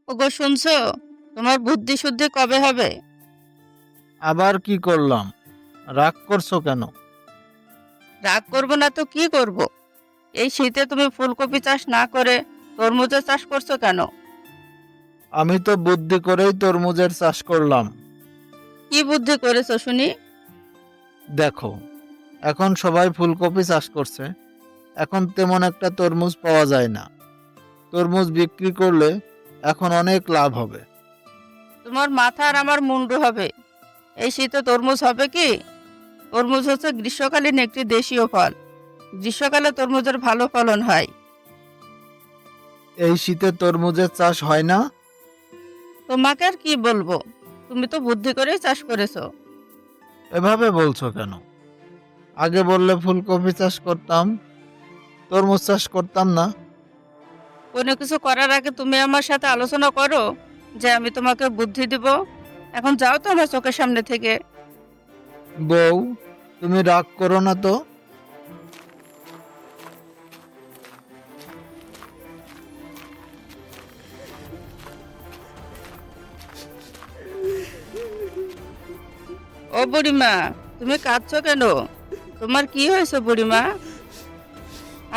ওগো শুনছো? তোমার বুদ্ধি শুদ্ধি কবে হবে? আবার কি করলাম? রাগ করছো কেন? রাগ করবো না তো কি করব? এই শীতে তুমি ফুলকপি চাষ না করে তরমুজের চাষ করছো কেন? আমি তো বুদ্ধি করেই তরমুজের চাষ করলাম। কি বুদ্ধি করেছো শুনি? দেখো, এখন সবাই ফুলকপি চাষ করছে। এখন তেমন একটা তরমুজ পাওয়া যায় না। তরমুজ বিক্রি করলে এখন অনেক লাভ হবে। তোমার মাথা আর আমার মুন্ডু হবে। এই শীতে তরমুজ হবে কি? তরমুজ হচ্ছে গ্রীষ্মকালীন একটি দেশীয় ফল। গ্রীষ্মকালে তরমুজের ভালো ফলন হয়। এই শীতে তরমুজের চাষ হয় না? তোমাকে আর কি বলবো? তুমি তো বুদ্ধি করেই চাষ করেছো। এভাবে বলছো কেন? আগে বললে ফুলকপি চাষ করতাম, তরমুজ চাষ করতাম না। কোনো কিছু করার আগে তুমি আমার সাথে আলোচনা করো যে আমি তোমাকে বুদ্ধি দিব। এখন যাও তো আমার চোখের সামনে থেকে। বউ, তুমি রাগ করো না তো। ও বুড়িমা, তুমি কাঁদছো কেন? তোমার কি হয়েছে বুড়িমা?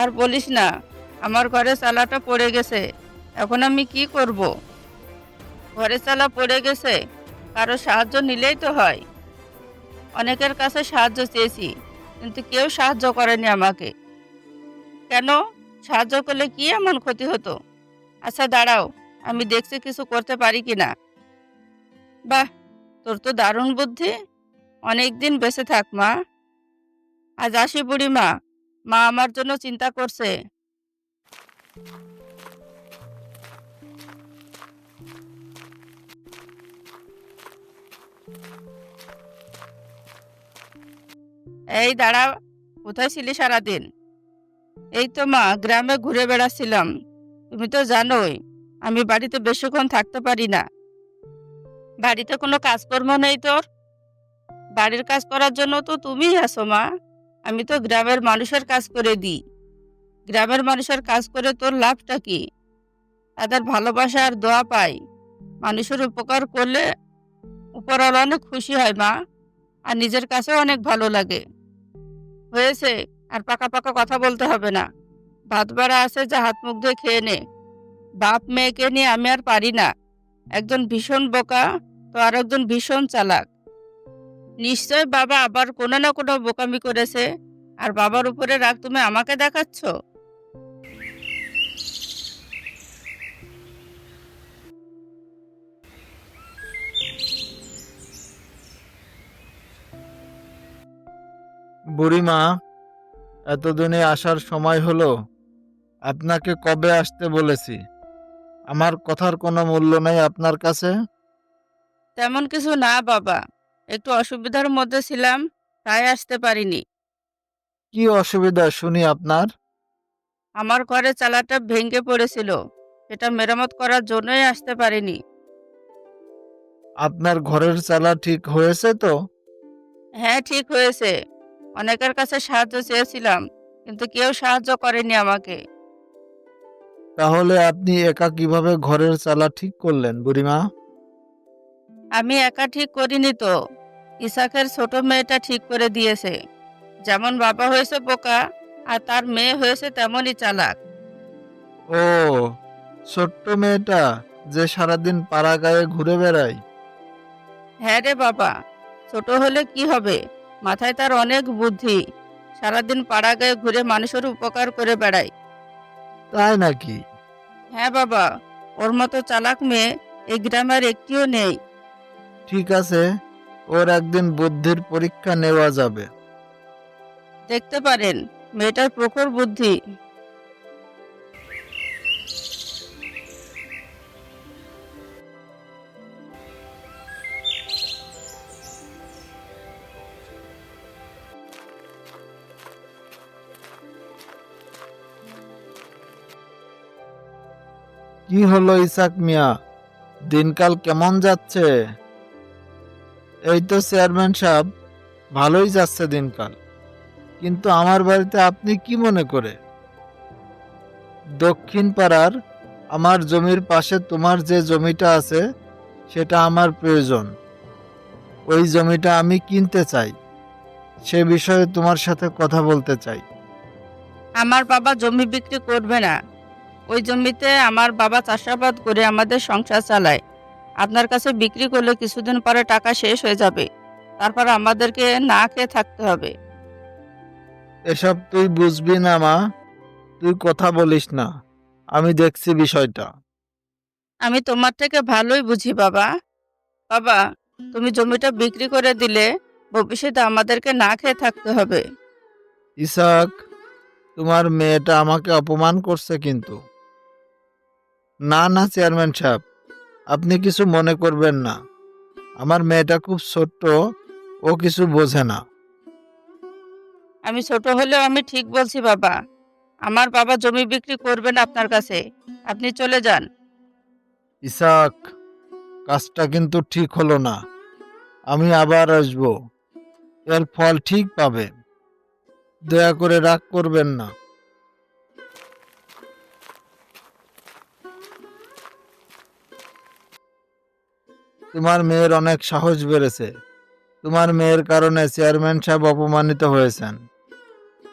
আর বলিস না, আমার ঘরে চালাটা পড়ে গেছে। এখন আমি কি করব? ঘরে চালা পড়ে গেছে, কারো সাহায্য নিলেই তো হয়। অনেকের কাছে সাহায্য চেয়েছি, কিন্তু কেউ সাহায্য করেনি আমাকে। কেন? সাহায্য করলে কি এমন ক্ষতি হতো? আচ্ছা দাঁড়াও, আমি দেখছি কিছু করতে পারি কিনা। বাহ, তোর তো দারুণ বুদ্ধি। অনেক দিন বেঁচে থাক মা। আজ আসি বুড়িমা, মা আমার জন্য চিন্তা করছে। এই দাঁড়া, কোথায় ছিলি সারাদিন? এই তো মা, গ্রামে ঘুরে বেড়াচ্ছিলাম। তুমি তো জানোই আমি বাড়িতে বেশিক্ষণ থাকতে পারি না। বাড়িতে কোনো কাজকর্ম নেই তোর? বাড়ির কাজ করার জন্য তো তুমিই আছো মা। আমি তো গ্রামের মানুষের কাজ করে দিই। গ্রামের মানুষের কাজ করে তোর লাভটা কি? তাদের ভালোবাসা আর দোয়া পাই। মানুষের উপকার করলে উপরওয়ালা অনেক খুশি হয় মা, আর নিজের কাছেও অনেক ভালো লাগে। হয়েছে, আর পাকা পাকা কথা বলতে হবে না। ভাত বাড়া আছে, যা হাত মুখ ধুয়ে খেয়ে নে। বাপ মেয়েকে নিয়ে আমি আর পারি না। একজন ভীষণ বোকা, তো আর একজন ভীষণ চালাক। নিশ্চয় বাবা আবার কোনো না কোনো বোকামি করেছে, আর বাবার উপরে রাগ তুমি আমাকে দেখাচ্ছ। বুড়িমা, এতদিনে আসার সময় হলো। আপনাকে কবে আসতে বলেছি? আমার কথার কোনো মূল্য নেই আপনার কাছে? তেমন কিছু না বাবা, একটু অসুবিধার মধ্যে ছিলাম, তাই আসতে পারিনি। কি অসুবিধা শুনি আপনার? আমার ঘরে চালাটা ভেঙে পড়েছিল, সেটা মেরামত করার জন্যই আসতে পারিনি। আপনার ঘরের চালা ঠিক হয়েছে তো? হ্যাঁ, ঠিক হয়েছে। অনেকের কাছে সাহায্য চেয়েছিলাম, কিন্তু কেউ সাহায্য করেনি আমাকে। তাহলে আপনি একা কিভাবে ঘরের চালা ঠিক করলেন বুড়িমা? আমি একা ঠিক করিনি তো, ইসাকের ছোট মেয়েটা ঠিক করে দিয়েছে। যেমন বাবা হয়েছে বোকা, আর তার মেয়ে হয়েছে তেমনই চালাক। ও, ছোট্ট মেয়েটা যে সারাদিন পাড়া গায়ে ঘুরে বেড়ায়? হ্যাঁ রে বাবা, ছোট হলে কি হবে, মাথায় তার অনেক বুদ্ধি। সারাদিন পাড়া গায়ে ঘুরে মানুষের উপকার করে বেড়ায়। তাই নাকি? হ্যাঁ বাবা, ওর মতো চালাক মেয়ে এই গ্রামের একটিও নেই। ঠিক আছে, ওর একদিন বুদ্ধির পরীক্ষা নেওয়া যাবে। দেখতে পারেন, মেয়েটার প্রখর বুদ্ধি। কি হলো ইসাক মিয়া, দিনকাল কেমন যাচ্ছে? এই তো চেয়ারম্যান সাহেব, ভালোই যাচ্ছে দিনকাল। কিন্তু আমার বাড়িতে আপনি কি মনে করে? দক্ষিণ পাড়ার আমার জমির পাশে তোমার যে জমিটা আছে সেটা আমার প্রয়োজন। ওই জমিটা আমি কিনতে চাই। সে বিষয়ে তোমার সাথে কথা বলতে চাই। আমার বাবা জমি বিক্রি করবে না। ওই জমিতে আমার বাবা চাষাবাদ করে আমাদের সংসার চালায়। আপনার কাছে বিক্রি করলে কিছুদিন পরে টাকা শেষ হয়ে যাবে। তারপর আমাদেরকে না খেয়ে থাকতে হবে। এসব তুই বুঝবি না মা, তুই কথা বলিস না। আমি দেখছি বিষয়টা। আমি তোমার থেকে ভালোই বুঝি বাবা। বাবা, তুমি জমিটা বিক্রি করে দিলে ভবিষ্যতে আমাদেরকে না খেয়ে থাকতে হবে। ইসাক, তোমার মেয়েটা আমাকে অপমান করছে কিন্তু। না না চেয়ারম্যান সাহেব, আপনি কিছু মনে করবেন না। আমার মেয়েটা খুব ছোট্ট, ও কিছু বোঝে না। আমি ছোট হলেও আমি ঠিক বলছি বাবা। আমার বাবা জমি বিক্রি করবে না আপনার কাছে। আপনি চলে যান। ইসাক, কাজটা কিন্তু ঠিক হলো না। আমি আবার আসব, এর ফল ঠিক পাবেন। দয়া করে রাগ করবেন না। তোমার মেয়ের অনেক সাহস বেড়েছে। তোমার মেয়ের কারণে চেয়ারম্যান সাহেব অপমানিত হয়েছেন।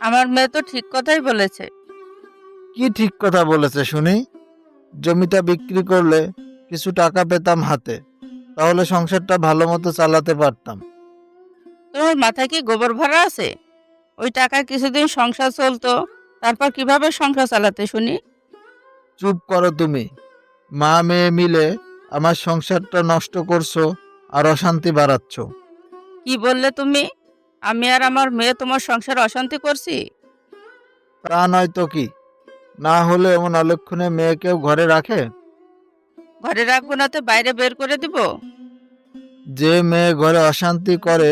আমার মেয়ে তো ঠিক কথাই বলেছে। কি ঠিক কথা বলেছে শুনি? জমিটা বিক্রি করলে কিছু টাকা পেতাম হাতে, তাহলে সংসারটা ভালো মতো চালাতে পারতাম। তোমার মাথায় কি গোবর ভরা আছে? ওই টাকায় কিছুদিন সংসার চলতো, তারপর কিভাবে সংসার চালাতে শুনি? চুপ করো তুমি। মা মেয়ে মিলে আমার সংসারটা নষ্ট করছো আর অশান্তি বাড়াচ্ছ। কি বললে তুমি? আমি আর আমার মেয়ে তোমার সংসার অশান্তি করছি? তা নয় তো কি? না হলে এমন অলক্ষণে মেয়েকেও ঘরে রাখে? ঘরে রাখবো না তো বাইরে বের করে দিব? যে মেয়ে ঘরে অশান্তি করে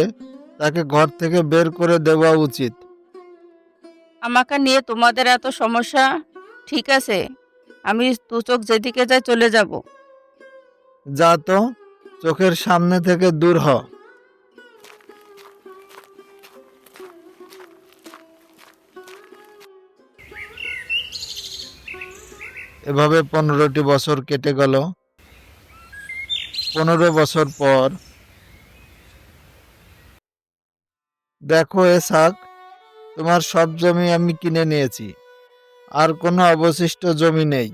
তাকে ঘর থেকে বের করে দেওয়া উচিত। আমাকে নিয়ে তোমাদের এত সমস্যা? ঠিক আছে, আমি দু চোখ যেদিকে যাই চলে যাব। যা তো, চোখের সামনে থেকে দূর হ। এভাবে 15টি বছর কেটে গেল। 15 বছর পর, দেখো এসাক, তোমার সব জমি আমি কিনে নিয়েছি। আর কোনো অবশিষ্ট জমি নেই।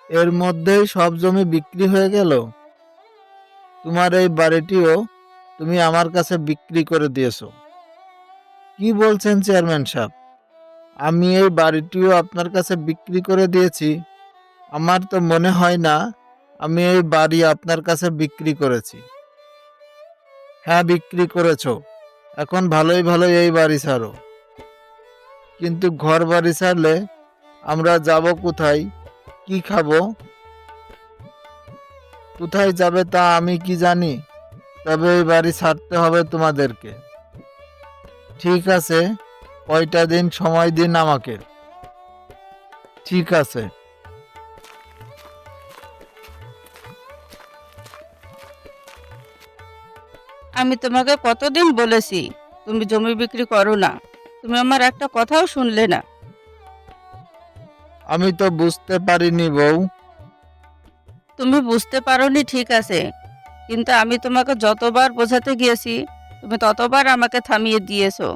এর মধ্যেই সব জমি বিক্রি হয়ে গেল। তোমার এই বাড়িটিও তুমি আমার কাছে বিক্রি করে দিয়েছো। কি বলছেন চেয়ারম্যান সাহেব? আমি এই বাড়িটিও আপনার কাছে বিক্রি করে দিয়েছি? আমার তো মনে হয় না আমি এই বাড়ি আপনার কাছে বিক্রি করেছি। হ্যাঁ, বিক্রি করেছো। এখন ভালোই ভালোই এই বাড়ি ছাড়ো। কিন্তু ঘর বাড়ি ছাড়লে আমরা যাব কোথায়? কি খাবো? কোথায় যাবে তা আমি কি জানি? তবে এই বাড়ি ছাড়তে হবে তোমাদেরকে। ঠিক আছে, কয়টা দিন সময় দিন আমাকে। ঠিক আছে। আমি তোমাকে কতদিন বলেছি তুমি জমি বিক্রি করো না। তুমি আমার একটা কথাও শুনলে না। আমি তো বুঝতে পারিনি বউ। তুমি বুঝতে পারোনি ঠিক আছে, কিন্তু আমি তোমাকে যতবার বোঝাতে গিয়েছি তুমি ততবার আমাকে থামিয়ে দিয়েছো।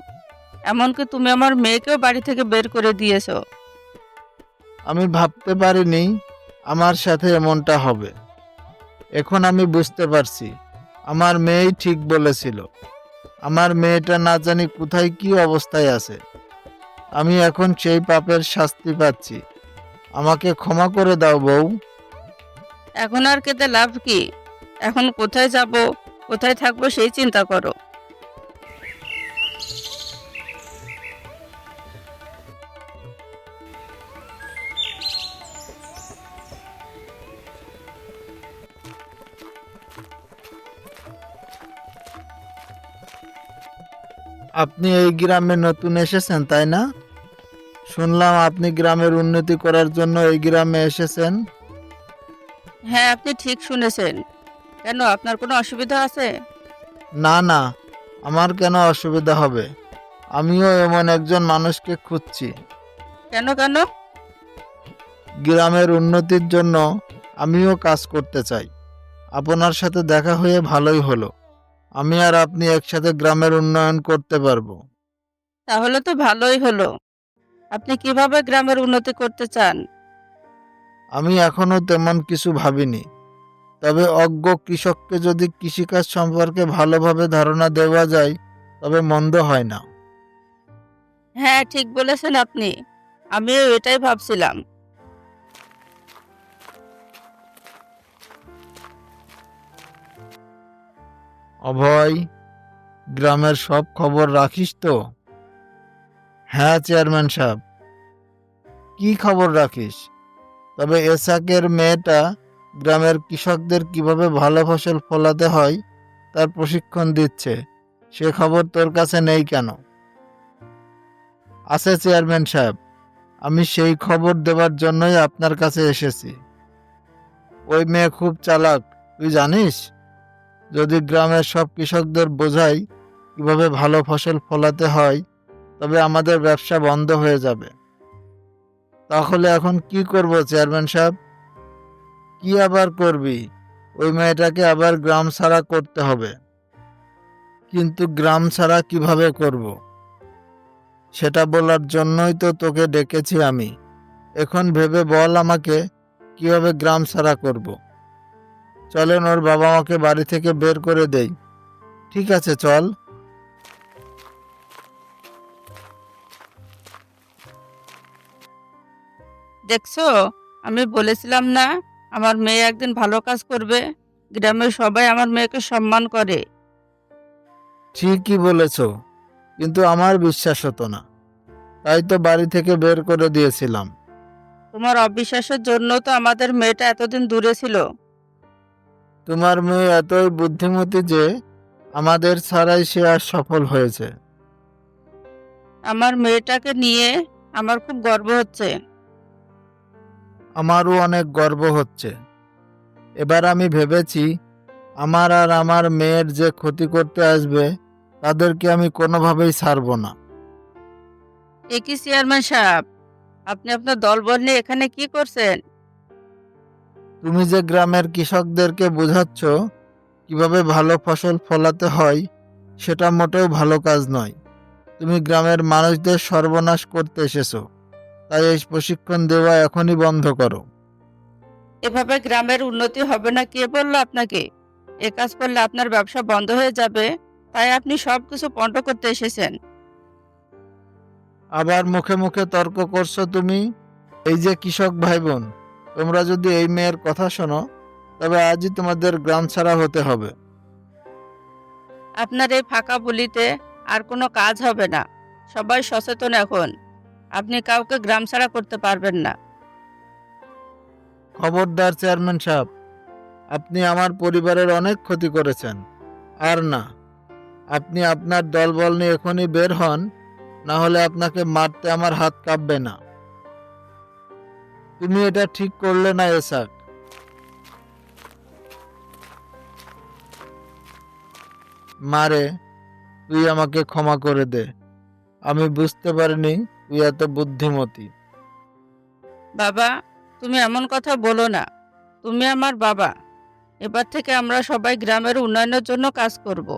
এমনকি তুমি আমার মেয়েকেও বাড়ি থেকে বের করে দিয়েছো। আমি ভাবতে পারিনি আমার সাথে এমনটা হবে। এখন আমি বুঝতে পারছি, আমার মেয়েই ঠিক বলেছিল। আমার মেয়েটা না জানি কোথায় কি অবস্থায় আছে। আমি এখন সেই পাপের শাস্তি পাচ্ছি। আমাকে ক্ষমা করে দাও বউ। এখন আর কেঁদে লাভ কি? এখন কোথায় যাব, কোথায় থাকবো সেই চিন্তা করো। আপনি এই গ্রামে নতুন এসেছেন তাই না? শুনলাম আপনি গ্রামের উন্নতি করার জন্য এই গ্রামে এসেছেন। হ্যাঁ, আপনি ঠিক শুনেছেন। কেন, আপনার কোনো অসুবিধা আছে? না না, আমার কেন অসুবিধা হবে? আমিও এমন একজন মানুষকে খুঁজছি। কেন কেন? গ্রামের উন্নতির জন্য আমিও কাজ করতে চাই। আপনার সাথে দেখা হয়ে ভালোই হলো। আমি আর আপনি একসাথে গ্রামের উন্নয়ন করতে পারবো। তাহলে তো ভালোই হলো। আপনি কিভাবে গ্রামের উন্নতি করতে চান? আমি এখনো তেমন কিছু ভাবিনি। তবে অজ্ঞ কৃষককে যদি কৃষিকাজ সম্পর্কে ভালোভাবে ধারণা দেওয়া যায় তবে মন্দ হয় না। হ্যাঁ, ঠিক বলেছেন আপনি। আমিও এটাই ভাবছিলাম। অভয়, গ্রামের সব খবর রাখিস তো? হ্যাঁ চেয়ারম্যান সাহেব। কি খবর রাখিস? তবে এসাকের মেয়েটা গ্রামের কৃষকদের কিভাবে ভালো ফসল ফলাতে হয় তার প্রশিক্ষণ দিচ্ছে। সে খবর তোর কাছে নেই কেন? আছে চেয়ারম্যান সাহেব, আমি সেই খবর দেওয়ার জন্যই আপনার কাছে এসেছি। ওই মেয়ে খুব চালাক, তুই জানিস? যদি গ্রামের সব কৃষকদের বোঝাই কিভাবে ভালো ফসল ফলাতে হয় তবে আমাদের ব্যবসা বন্ধ হয়ে যাবে। তাহলে এখন কি করব চেয়ারম্যান সাহেব? কি আবার করবি? ওই মেয়েটাকে আবার গ্রাম ছাড়া করতে হবে। কিন্তু গ্রাম ছাড়া কিভাবে করব? সেটা বলার জন্যই তো তোকে ডেকেছি আমি। এখন ভেবে বল আমাকে কিভাবে গ্রাম ছাড়া করব। চলেন ওর বাবা মাকে বাড়ি থেকে বের করে দেই। ঠিক আছে চল। দেখছো, আমি বলেছিলাম না আমার মেয়ে একদিন ভালো কাজ করবে। গ্রামের সবাই আমার মেয়েকে সম্মান করে। ঠিকই বলেছ, কিন্তু আমার বিশ্বাস হতো না, তাই তো বাড়ি থেকে বের করে দিয়েছিলাম। তোমার অবিশ্বাসের জন্য তো আমাদের মেয়েটা এতদিন দূরে ছিল। তোমার মেয়ে এতই বুদ্ধিমতী যে আমাদের ছাড়াই সে আর সফল হয়েছে। আমার মেয়েটাকে নিয়ে আমার খুব গর্ব হচ্ছে। আমারও অনেক গর্ব হচ্ছে। এবার আমি ভেবেছি আমার আর আমার মেয়ের যে ক্ষতি করতে আসবে তাদেরকে আমি কোনোভাবেই ছাড়ব না। এ কি চেয়ারম্যান সাহেব, আপনি আপনার দলবল নিয়ে এখানে কি করছেন? তুমি যে গ্রামের কৃষকদেরকে বোঝাচ্ছ কিভাবে ভালো ফসল ফলাতে হয় সেটা মোটেও ভালো কাজ নয়। তুমি গ্রামের মানুষদের সর্বনাশ করতে এসেছো, তাই এই প্রশিক্ষণ দেওয়া এখনই বন্ধ করো। এভাবে গ্রামের উন্নতি হবে না কে বললো আপনাকে? এ কাজ করলে আপনার ব্যবসা বন্ধ হয়ে যাবে, তাই আপনি সবকিছু পণ্ড করতে এসেছেন। আবার মুখে মুখে তর্ক করছো তুমি। এই যে কৃষক ভাই বোন, তোমরা যদি এই মেয়ের কথা শোনো তবে আজই তোমাদের গ্রাম ছাড়া হতে হবে। আপনার এই ফাঁকা বলিতে আর কোনো কাজ হবে না। সবাই সচেতন এখন। আপনি কাউকে গ্রাম ছাড়া করতে পারবেন না। খবরদার চেয়ারম্যান সাহেব, আপনি আমার পরিবারের অনেক ক্ষতি করেছেন। আর না, আপনি আপনার দলবল নিয়ে এখনই বের হন, না হলে আপনাকে মারতে আমার হাত কাঁপবে না। তুমি এটা ঠিক করলে না এসাক। মারে, তুই আমাকে ক্ষমা করে দে। আমি বুঝতে পারিনি তুই এত বুদ্ধিমতী। বাবা, তুমি এমন কথা বলো না। তুমি আমার বাবা। এবার থেকে আমরা সবাই গ্রামের উন্নয়নের জন্য কাজ করব।